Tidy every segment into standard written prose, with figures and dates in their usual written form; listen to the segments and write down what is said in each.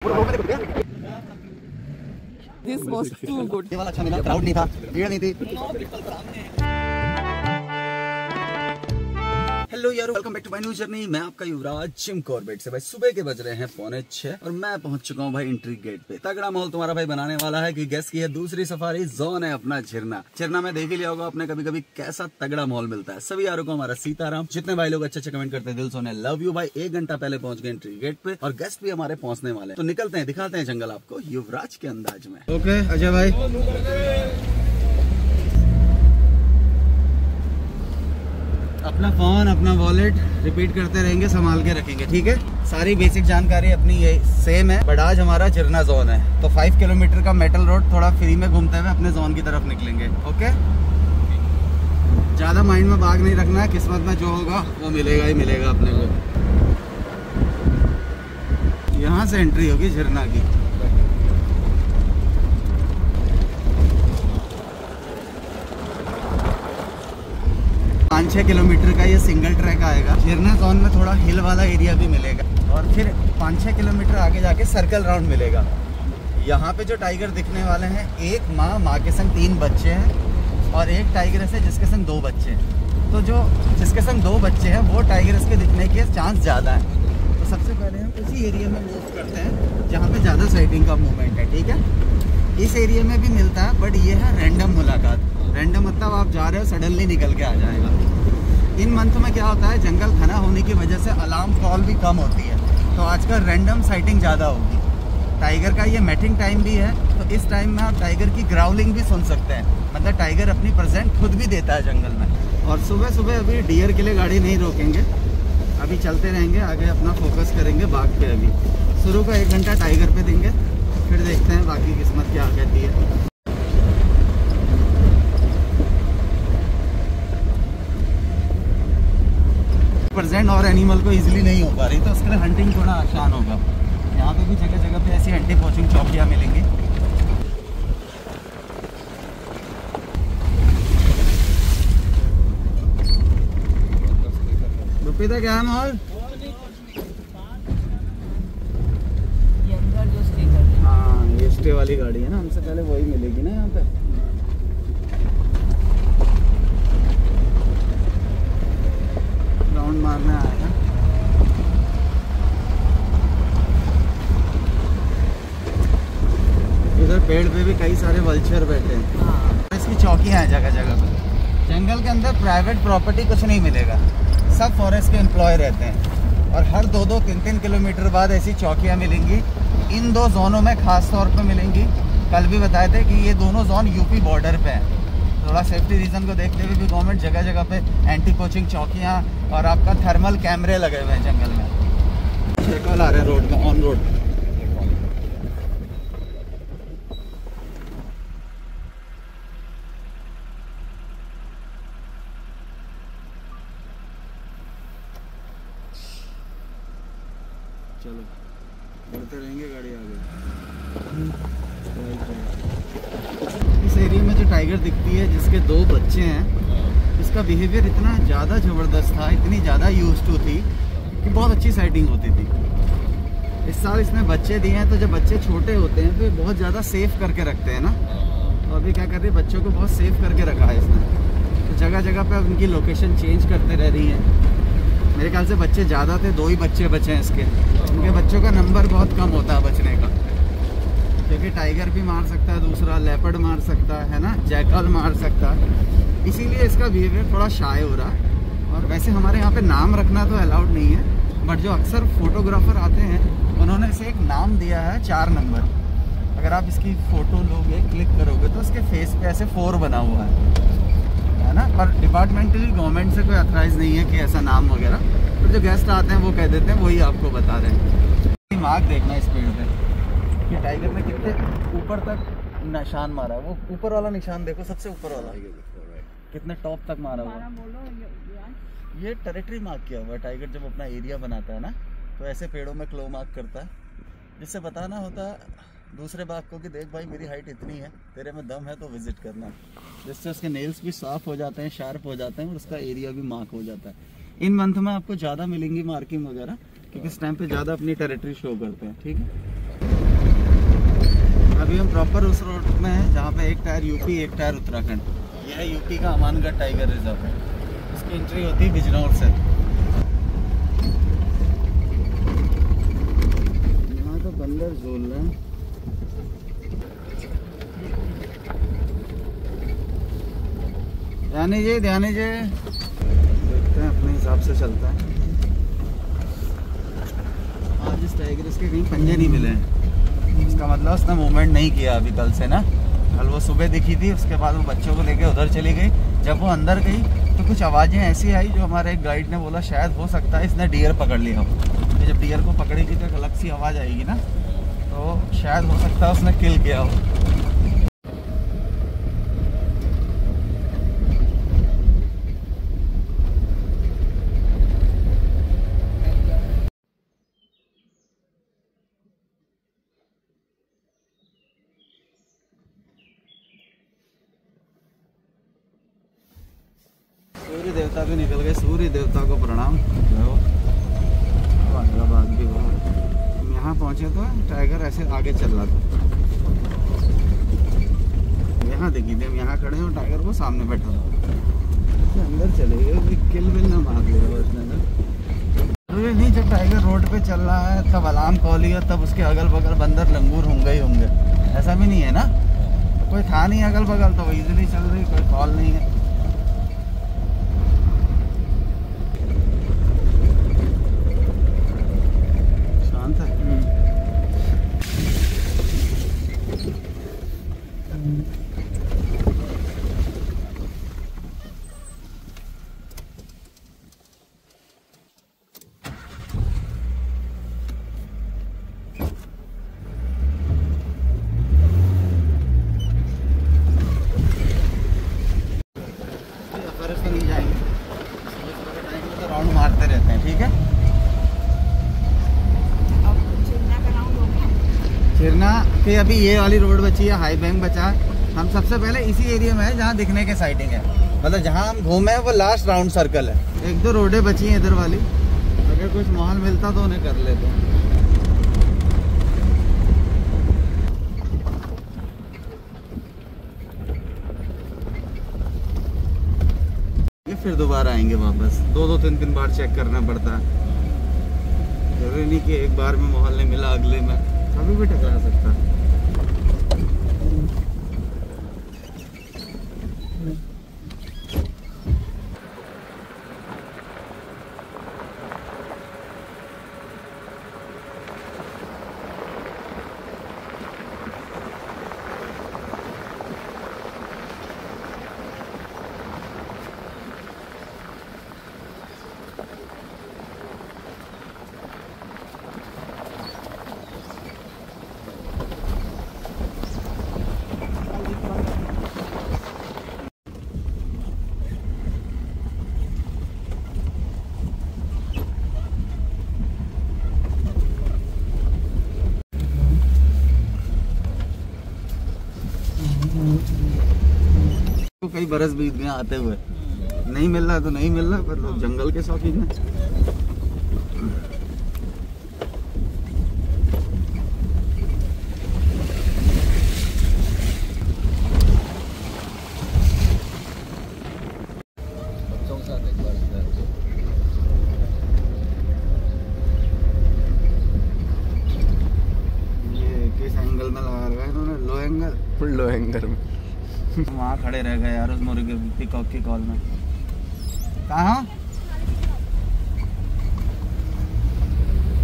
This was too good. ये वाला अच्छा मिला, क्राउड नहीं था, भीड़ नहीं थी। हेलो यारो, welcome back to my new journey. मैं आपका युवराज जिम कॉर्बेट से। भाई सुबह के बज रहे हैं 5:45 और मैं पहुंच चुका हूं भाई एंट्री गेट पे। तगड़ा माहौल तुम्हारा भाई बनाने वाला है कि गेस की है दूसरी सफारी जोन है अपना झरना में देख ही लिया होगा आपने कभी कभी कैसा तगड़ा माहौल मिलता है। सभी यारों को हमारा सीताराम। जितने भाई लोग अच्छे कमेंट करते हैं दिल सोने लव यू भाई। 1 घंटा पहले पहुंच गए एंट्री गेट पे और गेस्ट भी हमारे पहुंचने वाले हैं। तो निकलते हैं, दिखाते हैं जंगल आपको युवराज के अंदाज में। ओके अजय भाई, अपना फोन अपना वॉलेट रिपीट करते रहेंगे, संभाल के रखेंगे, ठीक है। सारी बेसिक जानकारी अपनी ये सेम है, बट आज हमारा झरना जोन है तो 5 किलोमीटर का मेटल रोड थोड़ा फ्री में घूमते हुए अपने जोन की तरफ निकलेंगे। ओके, ज्यादा माइंड में भाग नहीं रखना है, किस्मत में जो होगा वो मिलेगा ही मिलेगा अपने को। यहाँ से एंट्री होगी झरना की। पाँच 6 किलोमीटर का ये सिंगल ट्रैक आएगा। झरना जोन में थोड़ा हिल वाला एरिया भी मिलेगा और फिर 5-6 किलोमीटर आगे जाके सर्कल राउंड मिलेगा। यहाँ पे जो टाइगर दिखने वाले हैं, एक माँ के संग 3 बच्चे हैं और एक टाइगर है जिसके संग 2 बच्चे हैं। तो जो जिसके संग 2 बच्चे हैं वो टाइगर के दिखने के चांस ज़्यादा है। तो सबसे पहले हम उसी एरिया में मूव करते हैं जहाँ पे ज़्यादा साइटिंग का मूवमेंट है, ठीक है। इस एरिया में भी मिलता है बट ये है रैंडम मुलाकात। रैंडम मतलब आप जा रहे हो सडनली निकल के आ जाएगा। इन मंथ में क्या होता है, जंगल घना होने की वजह से अलार्म कॉल भी कम होती है, तो आजकल रैंडम साइटिंग ज़्यादा होगी। टाइगर का ये मैटिंग टाइम भी है, तो इस टाइम में आप टाइगर की ग्राउलिंग भी सुन सकते हैं। मतलब टाइगर अपनी प्रेजेंट खुद भी देता है जंगल में। और सुबह सुबह अभी डियर के लिए गाड़ी नहीं रोकेंगे, अभी चलते रहेंगे, आगे अपना फोकस करेंगे बाघ पे। अभी शुरू का 1 घंटा टाइगर पे देंगे, फिर देखते हैं बाकी किस्मत क्या कहती है। प्रेजेंट और एनिमल को इजीली नहीं हो पा रही, तो उसके लिए हंटिंग थोड़ा आसान होगा। यहाँ पे भी जगह जगह पे ऐसी एंटी पोचिंग चौकियाँ मिलेंगी। रुपीदा क्या है माहौल? ये अंदर जो स्टे करते हैं। हाँ, ये स्टे वाली गाड़ी है ना, हमसे पहले वही मिलेगी ना यहाँ पे। राउंड मारने आया है। इधर पेड़ पे भी कई सारे वल्चर बैठे हैं। हाँ। इसकी चौकियाँ हैं जगह जगह पे। जंगल के अंदर प्राइवेट प्रॉपर्टी कुछ नहीं मिलेगा, सब फॉरेस्ट के एम्प्लॉय रहते हैं और हर 2-2, 3-3 किलोमीटर बाद ऐसी चौकियाँ मिलेंगी। इन 2 जोनों में खास तौर पे मिलेंगी। कल भी बताए थे कि ये दोनों जोन यूपी बॉर्डर पे हैं। थोड़ा सेफ्टी रीज़न को देखते हुए भी गवर्नमेंट जगह जगह पे एंटी कोचिंग चौकियाँ और आपका थर्मल कैमरे लगे हुए हैं जंगल में। शेकल आ रहे हैं रोड में, ऑन रोड। चलो बढ़ते रहेंगे, गाड़ी आगे। इस एरिया में जो टाइगर दिखती है जिसके 2 बच्चे हैं, इसका बिहेवियर इतना ज़्यादा ज़बरदस्त था, इतनी ज़्यादा यूज्ड टू थी कि बहुत अच्छी साइटिंग होती थी। इस साल इसने बच्चे दिए हैं, तो जब बच्चे छोटे होते हैं तो ये बहुत ज़्यादा सेफ करके रखते हैं ना। तो अभी क्या कर रही है, बच्चों को बहुत सेफ करके रखा है इसने। तो जगह जगह पे उनकी लोकेशन चेंज करते रह रही हैं। मेरे ख्याल से बच्चे ज़्यादा थे, 2 ही बच्चे बचे हैं इसके। उनके बच्चों का नंबर बहुत कम होता है बचने का, क्योंकि टाइगर भी मार सकता है, दूसरा लेपर्ड मार सकता है ना, जैकल मार सकता है। इसीलिए इसका बिहेवियर थोड़ा शाय हो रहा है। और वैसे हमारे यहाँ पे नाम रखना तो अलाउड नहीं है, बट जो अक्सर फोटोग्राफर आते हैं उन्होंने इसे एक नाम दिया है 4 नंबर। अगर आप इसकी फ़ोटो लोगे, क्लिक करोगे तो इसके फेस पे ऐसे 4 बना हुआ है ना। पर डिपार्टमेंटली गवर्नमेंट से कोई अथराइज नहीं है कि ऐसा नाम वगैरह, तो जो गेस्ट आते हैं वो कह देते हैं, वही आपको बता रहे हैं। मार्क देखना इस पेड़ पे कि टाइगर ने कितने ऊपर तक निशान मारा है। वो ऊपर वाला निशान देखो, सबसे ऊपर वाला कितने टॉप तक मारा हुआ। ये टेरिटरी मार्क किया हुआ है। टाइगर जब अपना एरिया बनाता है ना, तो ऐसे पेड़ों में क्लो मार्क करता है, जिससे बताना होता है दूसरे बाघ को कि देख भाई मेरी हाइट इतनी है, तेरे में दम है तो विजिट करना। जिससे उसके नेल्स भी साफ हो जाते हैं, शार्प हो जाते हैं और उसका एरिया भी मार्क हो जाता है। इन मंथ में आपको ज़्यादा मिलेंगी मार्किंग वगैरह, क्योंकि इस टाइम पे ज़्यादा अपनी टेरिटरी शो करते हैं, ठीक है। अभी हम प्रॉपर उस रोड में हैं जहाँ पे एक टायर यूपी एक टायर उत्तराखंड। यह है यूपी का अमानगढ़ टाइगर रिजर्व है। इसकी एंट्री होती है बिजनौर से। यहाँ तो बंदर झूल रहे हैं। ध्यान दीजिए देखते हैं, अपने हिसाब से चलता है। आज इस टाइगर इसके कहीं पंजे नहीं मिले हैं, इसका मतलब उसने मूवमेंट नहीं किया अभी कल से ना। कल वो सुबह दिखी थी, उसके बाद वो बच्चों को लेके उधर चली गई। जब वो अंदर गई तो कुछ आवाज़ें ऐसी आई जो हमारे एक गाइड ने बोला शायद हो सकता है इसने डियर पकड़ लिया हो। तो जब डियर को पकड़ेगी तो एक अलग सी आवाज़ आएगी ना, तो शायद हो सकता है उसने किल किया हो। सूर्य देवता भी निकल गए। सूर्य देवता को प्रणाम। बाग भी वहाँ हम यहाँ पहुँचे तो टाइगर ऐसे आगे चल रहा था। यहाँ देखी थी हम, यहाँ खड़े हैं, टाइगर वो सामने बैठा था। अंदर चले गए, किल बिल ना मार लिया उसने ना। जरूरी नहीं जब टाइगर रोड पे चल रहा है तब अलार्म कॉल ही है, तब उसके अगल बगल बंदर लंगूर होंगे ही होंगे, ऐसा भी नहीं है ना। कोई था नहीं अगल बगल तो इजीली चल रही, कोई कॉल नहीं है। नहीं जाएंगे, तो राउंड मारते रहते हैं। ठीक है, चिरना के अभी ये वाली रोड बची है, हाई बैंक बचा है। हम सबसे पहले इसी एरिया में है जहाँ दिखने के साइटिंग है, मतलब जहाँ हम घूमे वो लास्ट राउंड सर्कल है। एक दो रोडें बची हैं इधर वाली, अगर कुछ माहौल मिलता तो उन्हें कर लेते। फिर दोबारा आएंगे वापस, दो तीन बार चेक करना पड़ता है। जरूरी नहीं कि एक बार में माहौल नहीं मिला अगले में कभी भी टकरा सकता है। कई बरस बीत गए आते हुए, नहीं मिल रहा तो नहीं मिल रहा, पर लोग जंगल के शौकीन हैं। ये किस एंगल में लगा रखा है इन्होंने? लो एंगल, फुल लो एंगल में। वहाँ खड़े रह गए यार उस मुर्गे पीकॉक की कॉल में। कहाँ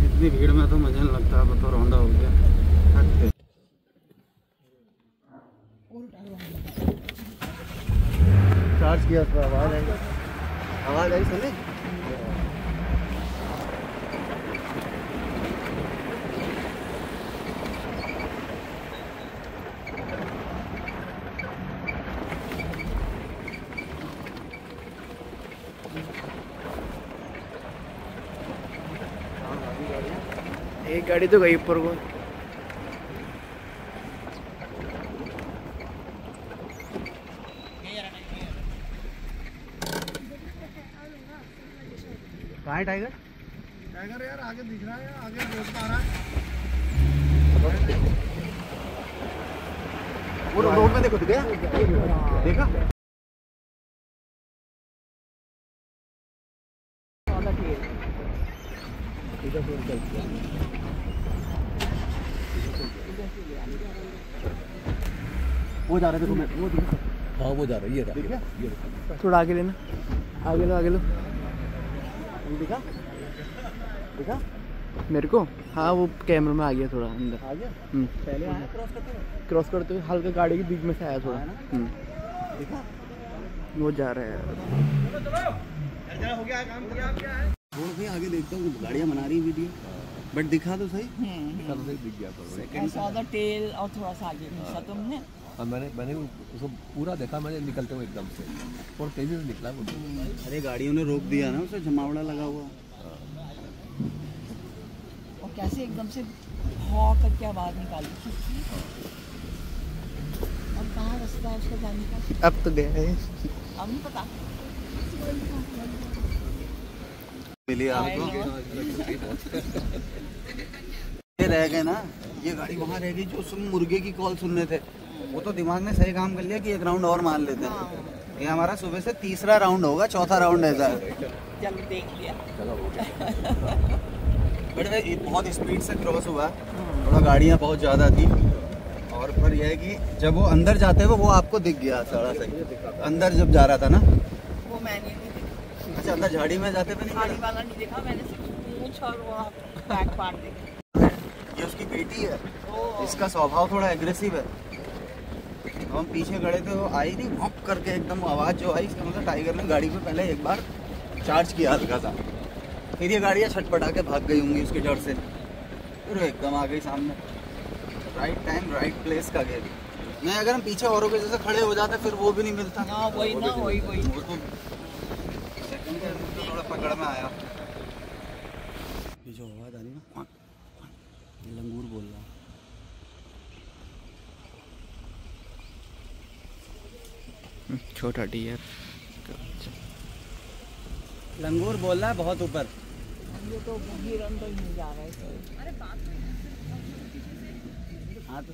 इतनी भीड़ में तो मुझे नहीं लगता, अब तो रौंदा हो गया। हटते चार्ज किया तो आवाज़ आई सुनी। एक गाड़ी तो गई ऊपर को। कहाँ है टाइगर? टाइगर यार आगे दिख रहा है, आगे रोड पर आ रहा है। वो रोड में देखो, दिखा देखा वो जा रहे थे तुम्हें, वो दिखा। हाँ वो जा रहा है, ये दिख गया? थोड़ा आगे लेना, आगे लो, आगे लो। दिखा दिखा मेरे को हाँ वो कैमरा में आ गया थोड़ा अंदर। आ गया पहले आया क्रॉस करते हुए हल्का गाड़ी के बीच में से आया थोड़ा। दिखा वो जा रहा है। वो भी आगे देखता हूँ गाड़ियाँ बना रही वीडियो, बट दिखा तो सही। दिख गया I saw the tail और थोड़ा सा आगे पीछा तुमने। हाँ मैंने उसको पूरा देखा, मैंने निकलते हुए एकदम से और तेजी से निकला वो। अरे गाड़ियों ने रोक दिया ना उसे, जमावड़ा लगा हुआ। और कैसे एकदम से हॉ करके आवाज निकाली। और कहाँ रास्ता है उसका जाने का? अब तो गया है। अब नहीं पता। मिली आपको? ये रह गए ना, ये गाड़ी वहाँ रह गई जो मुर्गे की कॉल सुनने थे। वो तो दिमाग ने सही काम कर लिया कि एक राउंड और मान लेते हैं। ये हमारा सुबह से तीसरा राउंड होगा, चौथा राउंड ऐसा है। चल देख लिया। बट बहुत स्पीड से क्रॉस हुआ, थोड़ा गाड़ियाँ बहुत ज़्यादा थी। और पर यह है कि जब वो अंदर जाते हुए वो आपको दिख गया थोड़ा सा, अंदर जब जा रहा था ना। वो मैंने नहीं देखा। अच्छा, अंदर झाड़ी में जाते हुए नहीं गाड़ी देखा? वाला नहीं देखा, मैंने सिर्फ पूंछ और वो बैक पार्ट देखा। ये उसकी बेटी है, इसका स्वभाव थोड़ा एग्रेसिव है। हम पीछे खड़े थे, वो आई नहीं भौंक करके एकदम आवाज़ जो आई, इसका मतलब टाइगर ने गाड़ी पे पहले एक बार चार्ज किया हल्का सा, फिर ये गाड़ियाँ छटपटा के भाग गई होंगी उसके डर से, फिर वो एकदम आ गई सामने। राइट टाइम राइट प्लेस का गेम। मैं अगर हम पीछे औरों के जैसे खड़े हो जाते फिर वो भी नहीं मिलता। हाँ वही ना, वही वो तो सेकंड के अंदर थोड़ा पकड़ में आया। ये जो आवाज़ आ रही ना, ये लंगूर बोल रहा है। छोटा डियर लंगूर बोल रहा है बहुत ऊपर। ये तो हिरन तो नहीं जा रहा है। अरे हाँ तो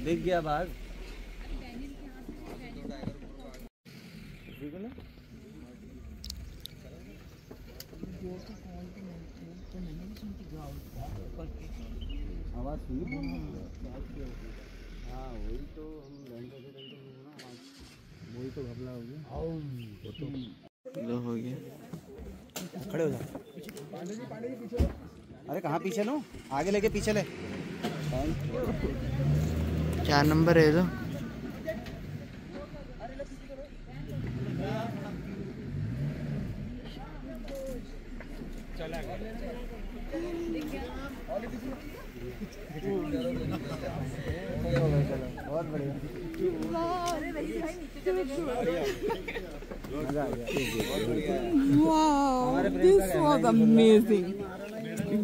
दिख गया बाघ। आवाज सुनी? हाँ वही तो हम वही तो घबरा हो गया। लो हो गया। खड़े हो जा। अरे कहाँ पीछे लो, आगे लेके पीछे ले। 4 नंबर है तो बहुत बढ़िया। Wow, this was amazing.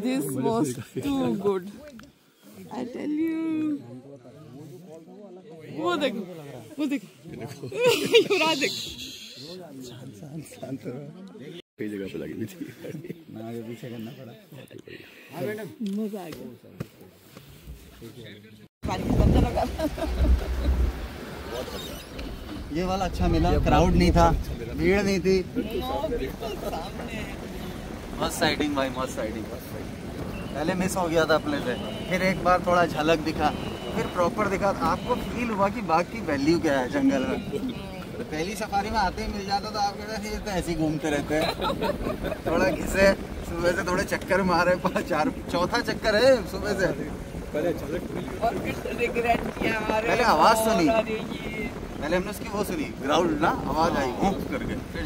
This was too good. I tell you. वो देखो, वो देखो, युवराज देखो। कई जगह पे लगी हुई थी ना आगे पीछे करना पड़ा। मजा आ गया। पानी का बंदा लगा। ये वाला अच्छा मिला, क्राउड नहीं था, भीड़ नहीं थी। मस्त साइडिंग भाई, मस्त साइडिंग। पहले मिस हो गया था अपने से, फिर एक बार थोड़ा झलक दिखा, फिर प्रॉपर दिखा। आपको फील हुआ कि बाघ की वैल्यू क्या है जंगल में। पहली सफारी में आते ही मिल जाता तो आप कहते ये तो ऐसे ही घूमते रहते हैं। थोड़ा घिसे, सुबह से थोड़े चक्कर मारे, 4 चौथा चक्कर है सुबह से। और फिर रिग्रेट किया। पहले आवाज सुनी, पहले हमने उसकी वो सुनी, ग्राउंड ना आवाज आई भौंक करके, फिर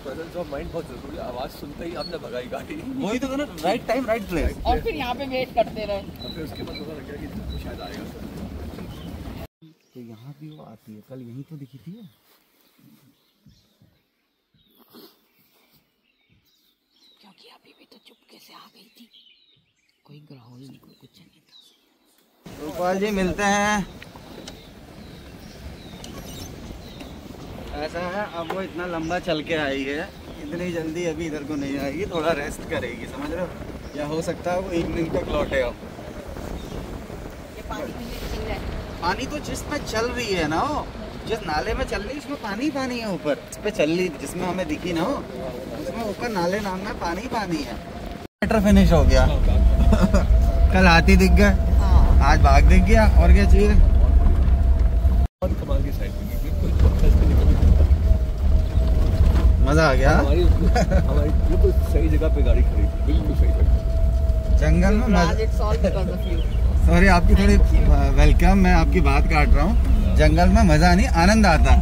प्रेजेंस ऑफ माइंड बहुत जरूरी है। आवाज सुनते ही हमने भगाई गाड़ी। वही तो ना, राइट टाइम राइट प्लेस। और फिर यहाँ पे वेट करते रहे। फिर उसके बाद पता लगा कि शायद आएगा। तो यहाँ भी वो आती है, कल यहीं तो दिखी थी। क्योंकि अभी भी तो चुपके से आ गई थी, कोई ग्राउंड नहीं, कोई कुछ नहीं था। गोपाल जी मिलते हैं। ऐसा है, अब वो इतना लंबा चल के आई है, इतनी जल्दी अभी इधर को नहीं आएगी, थोड़ा रेस्ट करेगी, समझ रहे हो? या हो सकता है वो इवनिंग तक लौटे। अब पानी तो जिसमें चल रही है ना, वो जिस नाले में चल रही है उसमें पानी पानी है ऊपर। इस पे चल रही जिसमें हमें दिखी ना, उसमें ऊपर नाले नाम में पानी पानी है। मैटर फिनिश हो गया। कल हाथी दिख गए, आज बाघ दिख गया, और क्या चाहिए। बहुत कमाल की साइड मजा आ गया। हमारी बिल्कुल सही जगह पे गाड़ी खड़ी, बिल्कुल सही जगह। जंगल में सॉरी आपकी थोड़ी वेलकम, मैं आपकी बात काट रहा हूँ। जंगल में मजा नहीं, आनंद आता,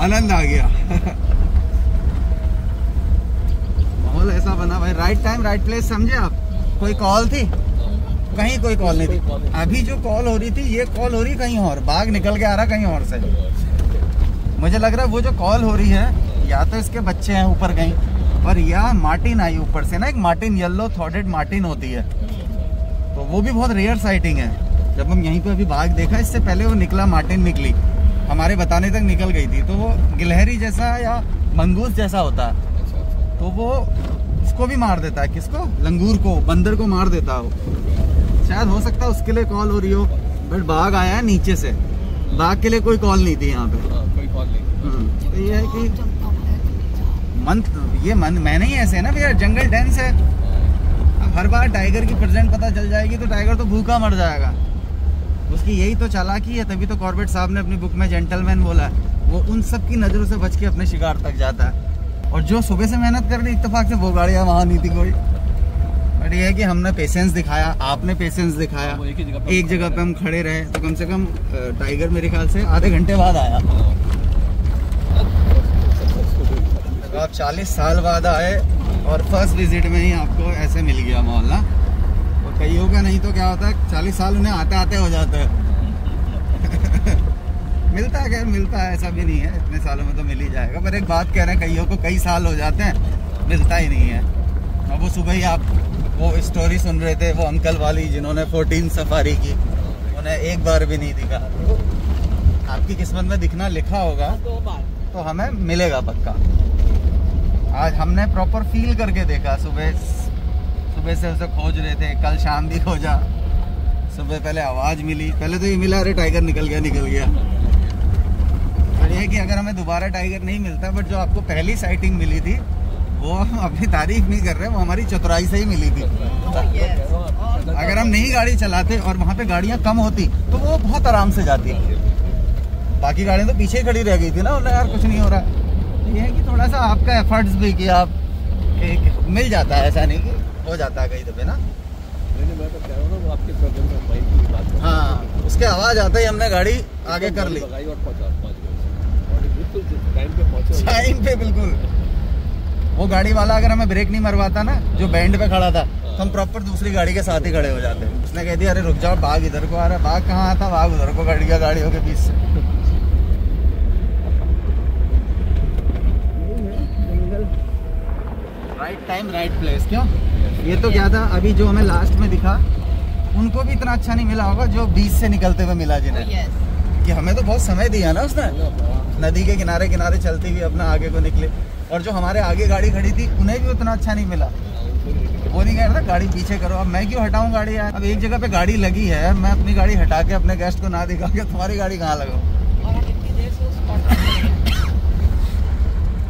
आनंद आ गया। माहौल ऐसा बना भाई, राइट टाइम राइट प्लेस, समझे आप। कोई कॉल थी कहीं, कोई कॉल नहीं थी। अभी जो कॉल हो रही थी, ये कॉल हो रही कहीं और, बाघ निकल के आ रहा कहीं और से। मुझे लग रहा है वो जो कॉल हो रही है, या तो इसके बच्चे हैं ऊपर कहीं, और या मार्टिन आई ऊपर से ना, एक मार्टिन, येलो थ्रोटेड मार्टिन होती है, तो वो भी बहुत रेयर साइटिंग है। जब हम यहीं पे अभी बाघ देखा, इससे पहले वो निकला, मार्टिन निकली, हमारे बताने तक निकल गई थी। तो वो गिलहरी जैसा या मंगूस जैसा होता है, तो वो उसको भी मार देता है। किसको? लंगूर को, बंदर को मार देता है वो। शायद हो सकता है उसके लिए कॉल हो रही हो, बट बाघ आया है नीचे से, बाघ के लिए कोई कॉल नहीं थी यहाँ पे। कोई कॉल नहीं। तो ये है कि मैंने ही ऐसे है ना भैया, जंगल डेंस है। हर बार टाइगर की प्रेजेंट पता चल जाएगी तो टाइगर तो भूखा मर जाएगा। उसकी यही तो चालाकी है, तभी तो कॉर्बेट साहब ने अपनी बुक में जेंटलमैन बोला है। वो उन सब की नज़रों से बच के अपने शिकार तक जाता है। और जो सुबह से मेहनत कर रही, इत्तेफाक से वो गाड़ियाँ वहाँ नहीं थी कोई। बट ये है कि हमने पेशेंस दिखाया, आपने पेशेंस दिखाया। एक जगह पे हम खड़े रहे, तो कम से कम टाइगर मेरे ख्याल से आधे घंटे बाद आया। तो आप 40 साल बाद आए और फर्स्ट विजिट में ही आपको ऐसे मिल गया मोहल्ला। और कईयों का नहीं तो क्या होता है, 40 साल उन्हें आते आते हो जाते हैं। मिलता है, खैर मिलता है, ऐसा भी नहीं है, इतने सालों में तो मिल ही जाएगा। पर एक बात कह रहे हैं, कईयों को कई साल हो जाते हैं, मिलता ही नहीं है। अब वो सुबह ही आप वो स्टोरी सुन रहे थे, वो अंकल वाली जिन्होंने 14 सफारी की, उन्हें एक बार भी नहीं दिखा। आपकी किस्मत में दिखना लिखा होगा तो हमें मिलेगा पक्का। आज हमने प्रॉपर फील करके देखा। सुबह से उसे खोज रहे थे, कल शाम भी खोजा। सुबह पहले आवाज़ मिली, पहले तो ये मिला, अरे टाइगर निकल गया। और ये कि अगर हमें दोबारा टाइगर नहीं मिलता, बट जो आपको पहली साइटिंग मिली थी, वो हम अपनी तारीफ नहीं कर रहे, वो हमारी चतुराई से ही मिली थी। अगर हम नई गाड़ी चलाते और वहाँ पे गाड़ियाँ कम होती तो वो बहुत आराम से जाती। बाकी गाड़ियाँ तो पीछे खड़ी रह गई थी ना, यार कुछ नहीं हो रहा। ये है कि थोड़ा सा आपका एफर्ट्स भी कि आप मिल जाता है, ऐसा नहीं कि हो जाता है कई दफे ना। मैं तो कह रहा हूँ ना, वो आपके प्रॉब्लम का माइक की बात। हाँ, उसके आवाज़ आता ही हमने गाड़ी आगे कर ली, और बिल्कुल टाइम पे पहुँचे, टाइम पे बिल्कुल। वो गाड़ी वाला अगर हमें ब्रेक नहीं मरवाता ना, जो बैंड पे खड़ा था, तो हम प्रॉपर दूसरी गाड़ी के साथ ही खड़े हो जाते। उसने कह दिया, अरे रुक जाओ, बाघ इधर को आ रहा है। बाघ कहाँ आता, बाघ उधर को खड़ गया गाड़ियों के बीच से। Right time right place. क्यों? ये तो क्या था, अभी जो हमें लास्ट में दिखा, उनको भी इतना अच्छा नहीं मिला होगा जो बीच से निकलते हुए मिला जिन्हें। कि हमें तो बहुत समय दिया ना उसने, नदी के किनारे किनारे चलती हुई अपना आगे को निकले। और जो हमारे आगे गाड़ी खड़ी थी, उन्हें भी उतना अच्छा नहीं मिला। वो नहीं कह रहा था गाड़ी पीछे करो, अब मैं क्यों हटाऊं गाड़ी यार। अब एक जगह पे गाड़ी लगी है, मैं अपनी गाड़ी हटा के अपने गेस्ट को ना दिखा के तुम्हारी गाड़ी कहाँ लगाऊं।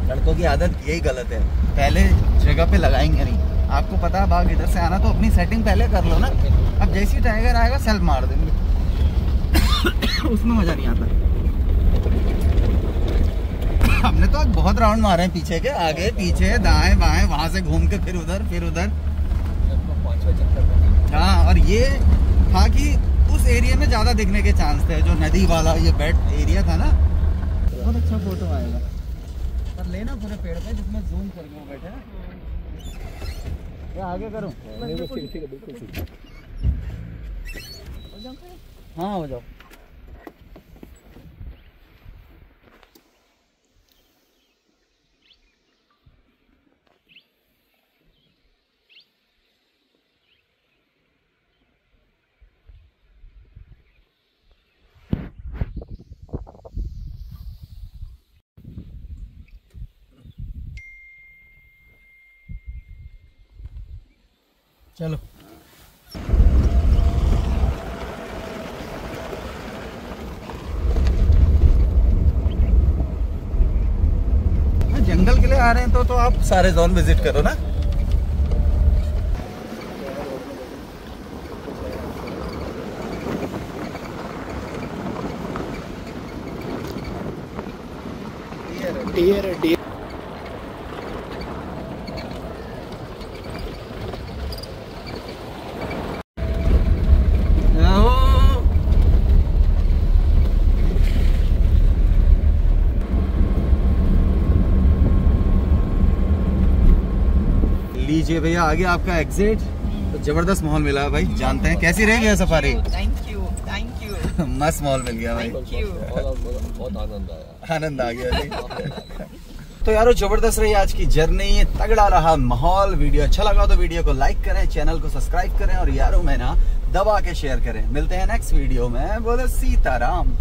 लड़कों की आदत यही गलत है, पहले जगह पे लगाएंगे नहीं। आपको पता है बाघ इधर से आना, तो अपनी सेटिंग पहले कर लो ना। अब जैसी टाइगर आएगा सेल्फ मार देंगे। उसमें मजा नहीं आता। हमने तो आज बहुत राउंड मारे हैं पीछे के, आगे पीछे दाएं बाएं, वहां से घूम के फिर उधर फिर उधर। हाँ, और ये था कि उस एरिया में ज्यादा दिखने के चांस थे, जो नदी वाला ये बेड एरिया था ना। बहुत अच्छा फोटो आएगा। पर लेना पूरे पेड़ पे जिसमें जूम करके वो बैठे ना। क्या आगे करूं? ठीक है, बिल्कुल ठीक। हाँ हो जाओ। चलो आ रहे हैं तो आप सारे जोन विजिट करो ना। डियर डियर लीजिए भैया आगे आपका एग्जिट। तो जबरदस्त माहौल मिला है भाई, जानते हैं कैसी रहेगी सफारी। थैंक यू मस्त माहौल मिल गया भाई, बहुत आनंद आ गया। तो यारो जबरदस्त रही आज की जर्नी, तगड़ा रहा माहौल। वीडियो अच्छा लगा तो वीडियो को लाइक करें, चैनल को सब्सक्राइब करें और यारो मैं ना दबा के शेयर करें। मिलते हैं नेक्स्ट वीडियो में। बोलो सीताराम।